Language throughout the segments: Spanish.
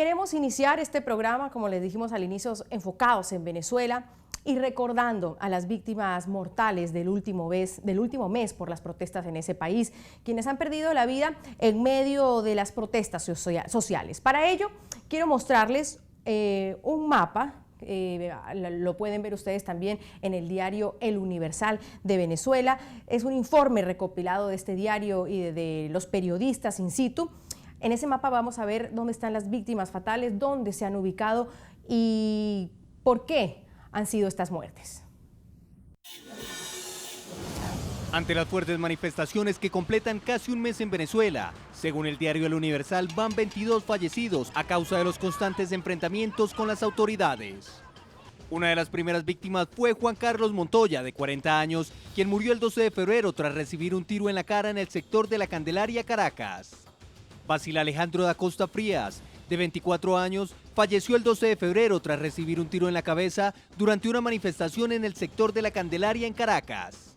queremos iniciar este programa, como les dijimos al inicio, enfocados en Venezuela y recordando a las víctimas mortales del último mes por las protestas en ese país, quienes han perdido la vida en medio de las protestas sociales. Para ello, quiero mostrarles un mapa. Lo pueden ver ustedes también en el diario El Universal de Venezuela. Es un informe recopilado de este diario y de los periodistas in situ. En ese mapa vamos a ver dónde están las víctimas fatales, dónde se han ubicado y por qué han sido estas muertes. Ante las fuertes manifestaciones que completan casi un mes en Venezuela, según el diario El Universal, van 22 fallecidos a causa de los constantes enfrentamientos con las autoridades. Una de las primeras víctimas fue Juan Carlos Montoya, de 40 años, quien murió el 12 de febrero tras recibir un tiro en la cara en el sector de la Candelaria, Caracas. Basil Alejandro da Costa Frías, de 24 años, falleció el 12 de febrero tras recibir un tiro en la cabeza durante una manifestación en el sector de la Candelaria en Caracas.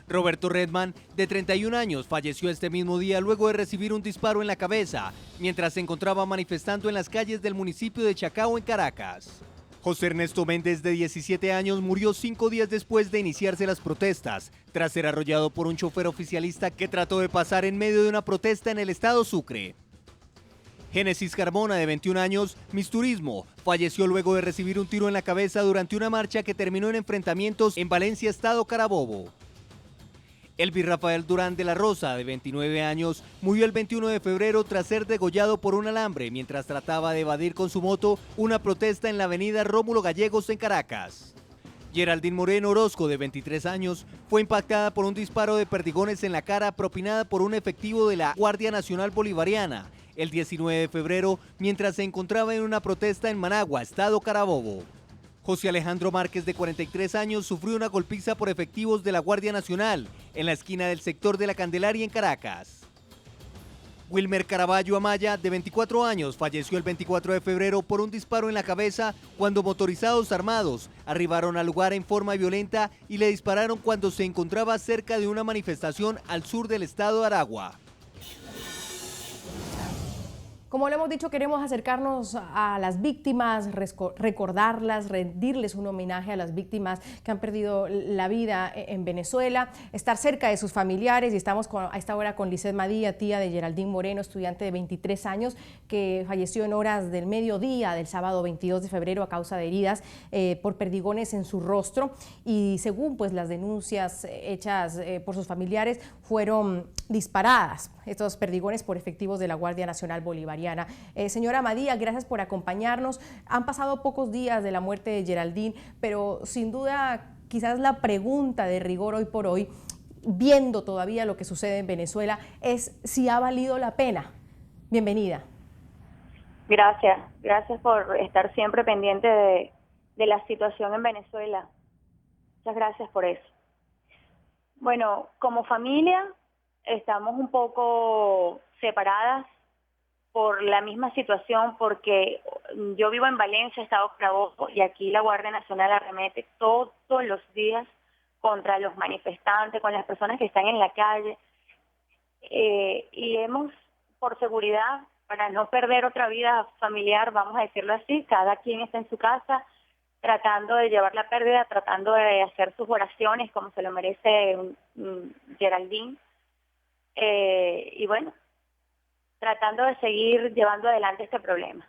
Roberto Redman, de 31 años, falleció este mismo día luego de recibir un disparo en la cabeza mientras se encontraba manifestando en las calles del municipio de Chacao en Caracas. José Ernesto Méndez, de 17 años, murió 5 días después de iniciarse las protestas, tras ser arrollado por un chofer oficialista que trató de pasar en medio de una protesta en el estado Sucre. Génesis Carmona, de 21 años, Misturismo, falleció luego de recibir un tiro en la cabeza durante una marcha que terminó en enfrentamientos en Valencia, estado Carabobo. Elvis Rafael Durán de la Rosa, de 29 años, murió el 21 de febrero tras ser degollado por un alambre mientras trataba de evadir con su moto una protesta en la avenida Rómulo Gallegos en Caracas. Geraldine Moreno Orozco, de 23 años, fue impactada por un disparo de perdigones en la cara propinada por un efectivo de la Guardia Nacional Bolivariana el 19 de febrero mientras se encontraba en una protesta en Managua, estado Carabobo. José Alejandro Márquez, de 43 años, sufrió una golpiza por efectivos de la Guardia Nacional en la esquina del sector de la Candelaria en Caracas. Wilmer Caraballo Amaya, de 24 años, falleció el 24 de febrero por un disparo en la cabeza cuando motorizados armados arribaron al lugar en forma violenta y le dispararon cuando se encontraba cerca de una manifestación al sur del estado de Aragua. Como le hemos dicho, queremos acercarnos a las víctimas, recordarlas, rendirles un homenaje a las víctimas que han perdido la vida en Venezuela, estar cerca de sus familiares, y estamos a esta hora con Lizeth Madía, tía de Geraldine Moreno, estudiante de 23 años, que falleció en horas del mediodía del sábado 22 de febrero a causa de heridas por perdigones en su rostro, y según pues las denuncias hechas por sus familiares, fueron disparadas estos perdigones por efectivos de la Guardia Nacional Bolivariana. Señora Madía, gracias por acompañarnos. Han pasado pocos días de la muerte de Geraldine, pero sin duda quizás la pregunta de rigor hoy por hoy, viendo todavía lo que sucede en Venezuela, es si ha valido la pena. Bienvenida. Gracias por estar siempre pendiente de la situación en Venezuela. Muchas gracias por eso. Bueno, como familia estamos un poco separadas por la misma situación, porque yo vivo en Valencia, estado Carabobo, y aquí la Guardia Nacional arremete todos los días contra los manifestantes, con las personas que están en la calle, y hemos, por seguridad, para no perder otra vida familiar, vamos a decirlo así, cada quien está en su casa, tratando de llevar la pérdida, tratando de hacer sus oraciones como se lo merece Geraldine, y bueno, tratando de seguir llevando adelante este problema.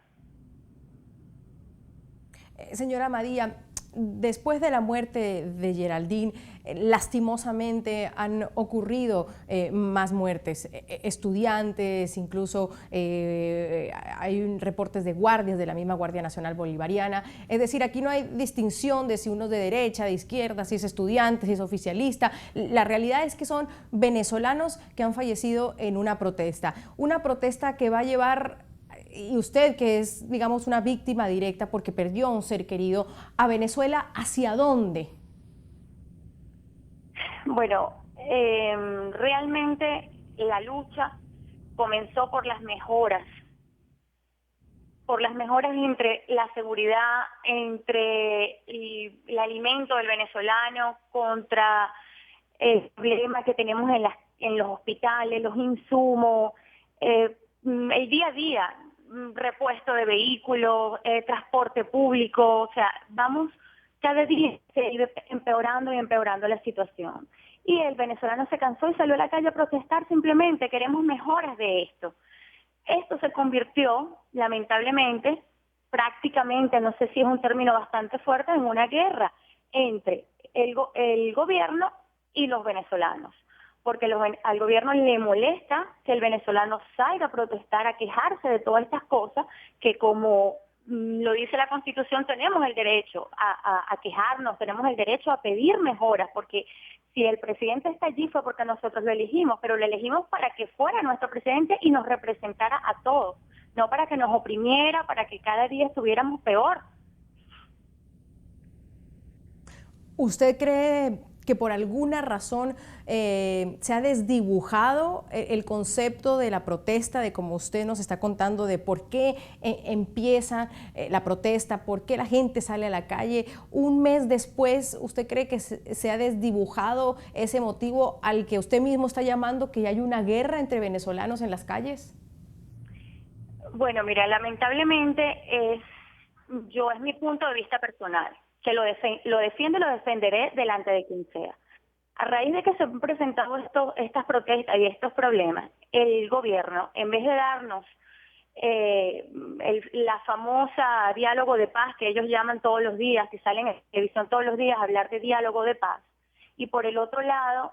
Señora Madía, después de la muerte de Geraldine, lastimosamente han ocurrido más muertes, estudiantes, incluso hay reportes de guardias de la misma Guardia Nacional Bolivariana. Es decir, aquí no hay distinción de si uno es de derecha, de izquierda, si es estudiante, si es oficialista. La realidad es que son venezolanos que han fallecido en una protesta que va a llevar, y usted que es, digamos, una víctima directa porque perdió a un ser querido, a Venezuela, ¿hacia dónde? Bueno, realmente la lucha comenzó por las mejoras entre la seguridad, entre el alimento del venezolano, contra el problema que tenemos en los hospitales, los insumos, el día a día. repuesto de vehículos, transporte público, o sea, vamos cada día empeorando y empeorando la situación. Y el venezolano se cansó y salió a la calle a protestar simplemente, queremos mejoras de esto. Esto se convirtió, lamentablemente, prácticamente, no sé si es un término bastante fuerte, en una guerra entre el gobierno y los venezolanos. Porque al gobierno le molesta que el venezolano salga a protestar, a quejarse de todas estas cosas, que como lo dice la Constitución, tenemos el derecho a quejarnos, tenemos el derecho a pedir mejoras, porque si el presidente está allí fue porque nosotros lo elegimos, pero lo elegimos para que fuera nuestro presidente y nos representara a todos, no para que nos oprimiera, para que cada día estuviéramos peor. ¿Usted cree que por alguna razón se ha desdibujado el concepto de la protesta, de como usted nos está contando, de por qué empieza la protesta, por qué la gente sale a la calle? Un mes después, ¿usted cree que se ha desdibujado ese motivo al que usted mismo está llamando que hay una guerra entre venezolanos en las calles? Bueno, mira, lamentablemente es mi punto de vista personal, que lo defiendo y lo defenderé delante de quien sea. A raíz de que se han presentado estas protestas y estos problemas, el gobierno, en vez de darnos la famosa diálogo de paz que ellos llaman todos los días, que salen en televisión todos los días a hablar de diálogo de paz, y por el otro lado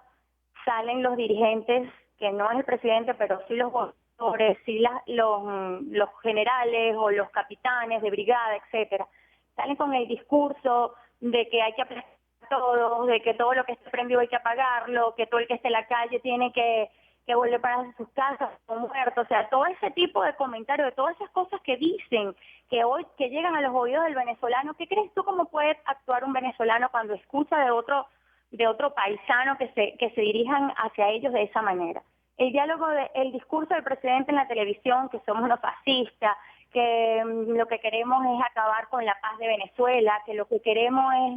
salen los dirigentes, que no es el presidente, pero sí los gobernadores, sí los generales o los capitanes de brigada, etcétera, salen con el discurso de que hay que aplastar a todos, de que todo lo que esté prendido hay que apagarlo, que todo el que esté en la calle tiene que volver para sus casas o muertos, o sea, todo ese tipo de comentarios, de todas esas cosas que dicen, que llegan a los oídos del venezolano. ¿Qué crees tú cómo puede actuar un venezolano cuando escucha de otro paisano que se dirijan hacia ellos de esa manera? El discurso del presidente en la televisión, que somos unos fascistas, que lo que queremos es acabar con la paz de Venezuela, que lo que queremos es,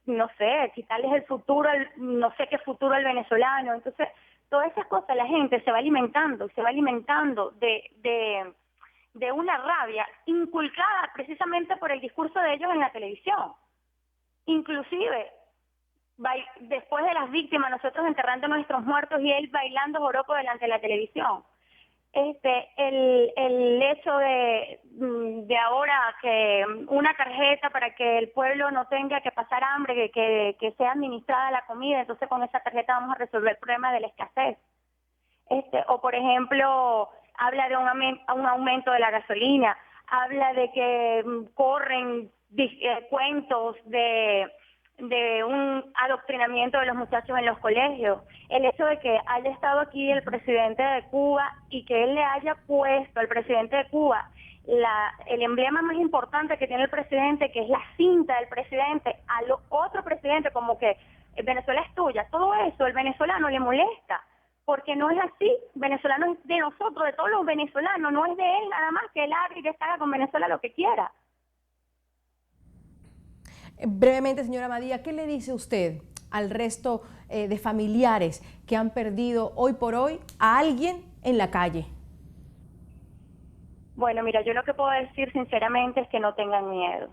no sé, quitarles el futuro, no sé qué futuro al venezolano. Entonces, todas esas cosas la gente se va alimentando de una rabia inculcada precisamente por el discurso de ellos en la televisión. Inclusive, después de las víctimas, nosotros enterrando a nuestros muertos y él bailando joropo delante de la televisión. El hecho de ahora que una tarjeta para que el pueblo no tenga que pasar hambre, que sea administrada la comida, entonces con esa tarjeta vamos a resolver el problema de la escasez. O por ejemplo, habla de un aumento de la gasolina, habla de que corren cuentos de un adoctrinamiento de los muchachos en los colegios. El hecho de que haya estado aquí el presidente de Cuba y que él le haya puesto al presidente de Cuba el emblema más importante que tiene el presidente, que es la cinta del presidente, a otro presidente, como que Venezuela es tuya. Todo eso el venezolano le molesta, porque no es así. Venezolano es de nosotros, de todos los venezolanos, no es de él nada más, que él haga y que haga con Venezuela lo que quiera. Brevemente, señora Madía, ¿qué le dice usted al resto de familiares que han perdido hoy por hoy a alguien en la calle? Bueno, mira, yo lo que puedo decir sinceramente es que no tengan miedo,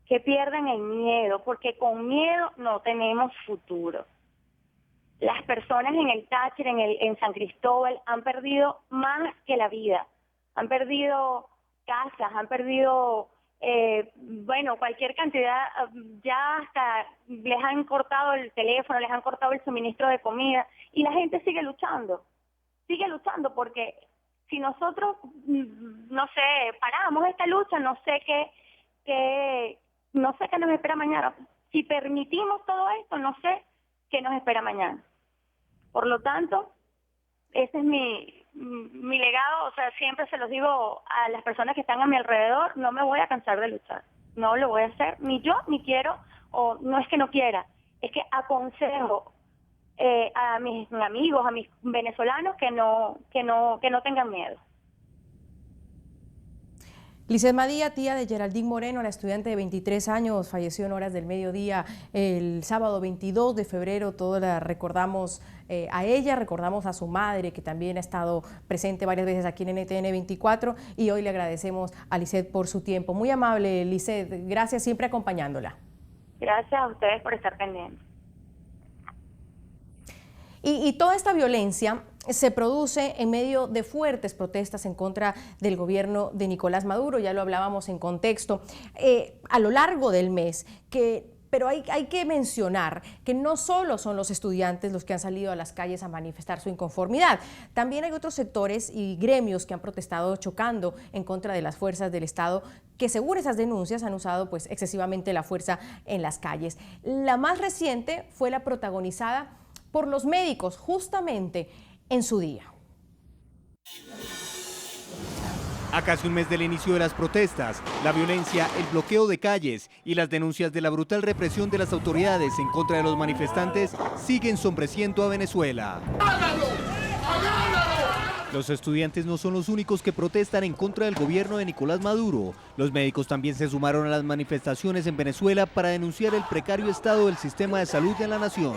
que pierdan el miedo, porque con miedo no tenemos futuro. Las personas en el Táchira, en San Cristóbal, han perdido más que la vida. Han perdido casas, han perdido cualquier cantidad, ya hasta les han cortado el teléfono, les han cortado el suministro de comida, y la gente sigue luchando porque si nosotros, no sé, paramos esta lucha, no sé qué nos espera mañana. Si permitimos todo esto, no sé qué nos espera mañana. Por lo tanto, ese es mi legado, o sea, siempre se los digo a las personas que están a mi alrededor, no me voy a cansar de luchar, no lo voy a hacer, ni yo, ni quiero, o no es que no quiera, es que aconsejo a mis amigos, a mis venezolanos que no tengan miedo. Lizeth Madía, tía de Geraldine Moreno, la estudiante de 23 años, falleció en horas del mediodía el sábado 22 de febrero. Todos la recordamos a ella, recordamos a su madre, que también ha estado presente varias veces aquí en NTN 24, y hoy le agradecemos a Lizeth por su tiempo. Muy amable, Lizeth, gracias, siempre acompañándola. Gracias a ustedes por estar pendientes. Y toda esta violencia se produce en medio de fuertes protestas en contra del gobierno de Nicolás Maduro, ya lo hablábamos en contexto, a lo largo del mes, pero hay que mencionar que no solo son los estudiantes los que han salido a las calles a manifestar su inconformidad, también hay otros sectores y gremios que han protestado chocando en contra de las fuerzas del Estado, que según esas denuncias han usado pues excesivamente la fuerza en las calles. La más reciente fue la protagonizada por los médicos justamente en su día. A casi un mes del inicio de las protestas, la violencia, el bloqueo de calles y las denuncias de la brutal represión de las autoridades en contra de los manifestantes siguen ensombreciendo a Venezuela. Los estudiantes no son los únicos que protestan en contra del gobierno de Nicolás Maduro. Los médicos también se sumaron a las manifestaciones en Venezuela para denunciar el precario estado del sistema de salud en la nación.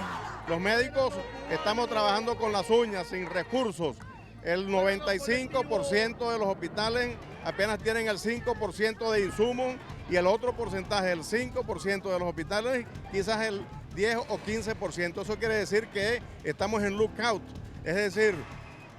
Los médicos estamos trabajando con las uñas, sin recursos. El 95% de los hospitales apenas tienen el 5% de insumos y el otro porcentaje, el 5% de los hospitales, quizás el 10 o 15%. Eso quiere decir que estamos en lookout, es decir,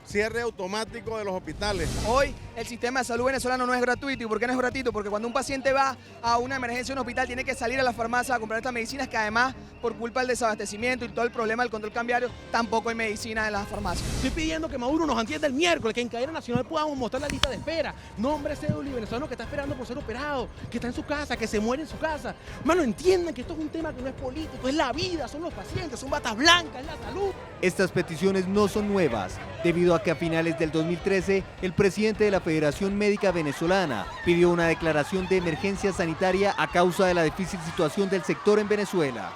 cierre automático de los hospitales. Hoy el sistema de salud venezolano no es gratuito. ¿Y por qué no es gratuito? Porque cuando un paciente va a una emergencia en un hospital tiene que salir a la farmacia a comprar estas medicinas, que además por culpa del desabastecimiento y todo el problema del control cambiario tampoco hay medicina en las farmacias. Estoy pidiendo que Maduro nos atienda el miércoles, que en cadena nacional podamos mostrar la lista de espera. Nombre, cédula y venezolano que está esperando por ser operado, que está en su casa, que se muere en su casa. Hermano, entiendan que esto es un tema que no es político, es la vida, son los pacientes, son batas blancas, es la salud. Estas peticiones no son nuevas, debido a que a finales del 2013 el presidente de la Federación Médica Venezolana pidió una declaración de emergencia sanitaria a causa de la difícil situación del sector en Venezuela.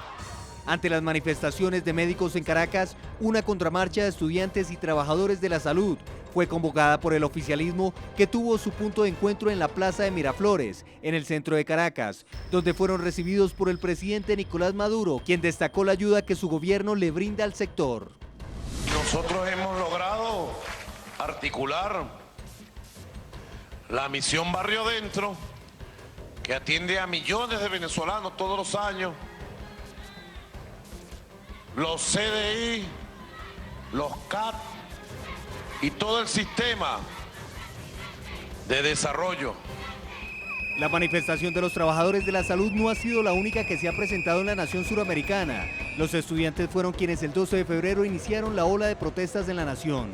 Ante las manifestaciones de médicos en Caracas, una contramarcha de estudiantes y trabajadores de la salud fue convocada por el oficialismo, que tuvo su punto de encuentro en la Plaza de Miraflores, en el centro de Caracas, donde fueron recibidos por el presidente Nicolás Maduro, quien destacó la ayuda que su gobierno le brinda al sector. Nosotros hemos logrado articular la misión Barrio Adentro, que atiende a millones de venezolanos todos los años, los CDI, los CAT y todo el sistema de desarrollo. La manifestación de los trabajadores de la salud no ha sido la única que se ha presentado en la nación suramericana. Los estudiantes fueron quienes el 12 de febrero iniciaron la ola de protestas en la nación.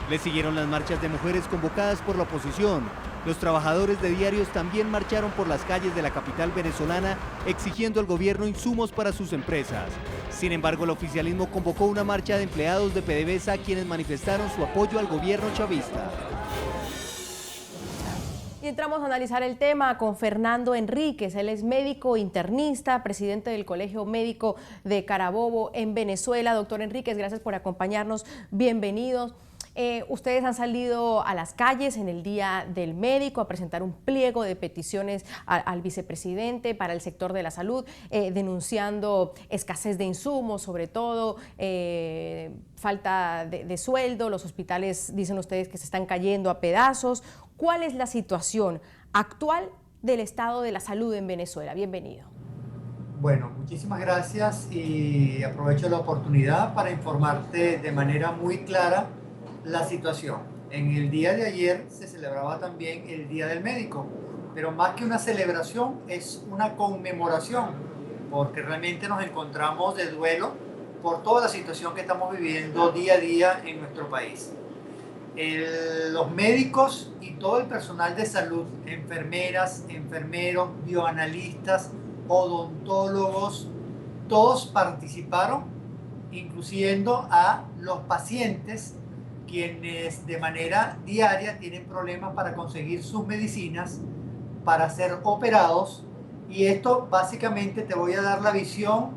Le siguieron las marchas de mujeres convocadas por la oposición. Los trabajadores de diarios también marcharon por las calles de la capital venezolana exigiendo al gobierno insumos para sus empresas. Sin embargo, el oficialismo convocó una marcha de empleados de PDVSA, quienes manifestaron su apoyo al gobierno chavista. Y entramos a analizar el tema con Fernando Enríquez. Él es médico internista, presidente del Colegio Médico de Carabobo en Venezuela. Doctor Enríquez, gracias por acompañarnos. Bienvenidos. Ustedes han salido a las calles en el Día del Médico a presentar un pliego de peticiones al vicepresidente para el sector de la salud, denunciando escasez de insumos, sobre todo falta de sueldo. Los hospitales, dicen ustedes, que se están cayendo a pedazos. ¿Cuál es la situación actual del estado de la salud en Venezuela? Bienvenido. Bueno, muchísimas gracias y aprovecho la oportunidad para informarte de manera muy clara la situación. En el día de ayer se celebraba también el Día del Médico, pero más que una celebración es una conmemoración, porque realmente nos encontramos de duelo por toda la situación que estamos viviendo día a día en nuestro país. Los médicos y todo el personal de salud, enfermeras, enfermeros, bioanalistas, odontólogos, todos participaron, incluyendo a los pacientes, quienes de manera diaria tienen problemas para conseguir sus medicinas, para ser operados. Y esto básicamente te voy a dar la visión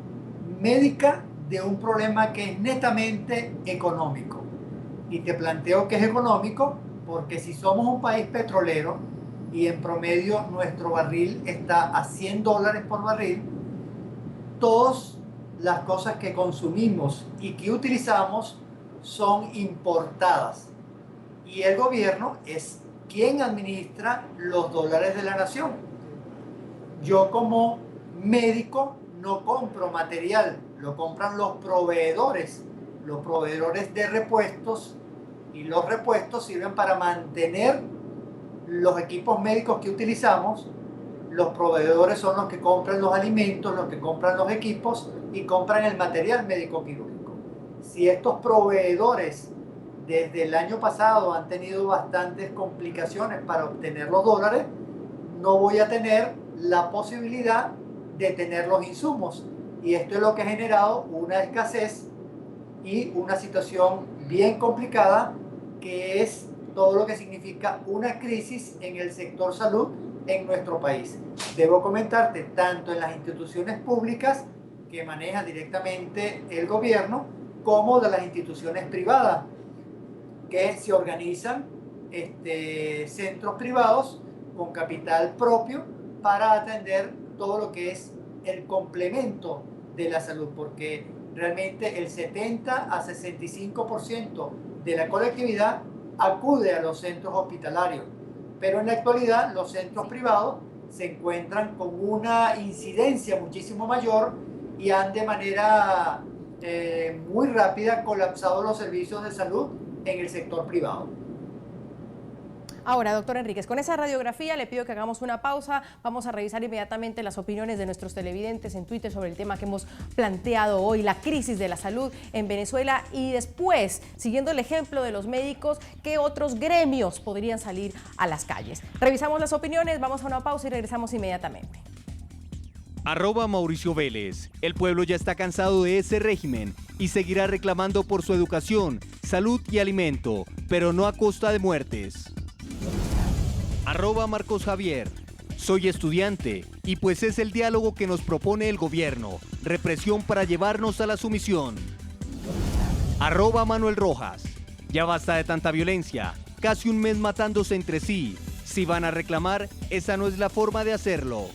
médica de un problema que es netamente económico. Y te planteo que es económico porque si somos un país petrolero, y en promedio nuestro barril está a $100 por barril, todas las cosas que consumimos y que utilizamos son importadas. Y el gobierno es quien administra los dólares de la nación. Yo como médico no compro material, lo compran los proveedores de repuestos, y los repuestos sirven para mantener los equipos médicos que utilizamos. Los proveedores son los que compran los alimentos, los que compran los equipos y compran el material médico quirúrgico. Si estos proveedores desde el año pasado han tenido bastantes complicaciones para obtener los dólares, no voy a tener la posibilidad de tener los insumos. Y esto es lo que ha generado una escasez y una situación bien complicada, que es todo lo que significa una crisis en el sector salud en nuestro país. Debo comentarte, tanto en las instituciones públicas que maneja directamente el gobierno, como de las instituciones privadas que se organizan, centros privados con capital propio para atender todo lo que es el complemento de la salud, porque realmente el 70 a 65% de la colectividad acude a los centros hospitalarios, pero en la actualidad los centros privados se encuentran con una incidencia muchísimo mayor y han de manera muy rápida colapsado los servicios de salud en el sector privado. Ahora, doctor Enríquez, con esa radiografía le pido que hagamos una pausa. Vamos a revisar inmediatamente las opiniones de nuestros televidentes en Twitter sobre el tema que hemos planteado hoy, la crisis de la salud en Venezuela, y después, siguiendo el ejemplo de los médicos, ¿qué otros gremios podrían salir a las calles? Revisamos las opiniones, vamos a una pausa y regresamos inmediatamente. @Mauricio Vélez. El pueblo ya está cansado de ese régimen y seguirá reclamando por su educación, salud y alimento, pero no a costa de muertes. @Marcos Javier. Soy estudiante y pues es el diálogo que nos propone el gobierno, represión para llevarnos a la sumisión. @Manuel Rojas. Ya basta de tanta violencia, casi un mes matándose entre sí. Si van a reclamar, esa no es la forma de hacerlo.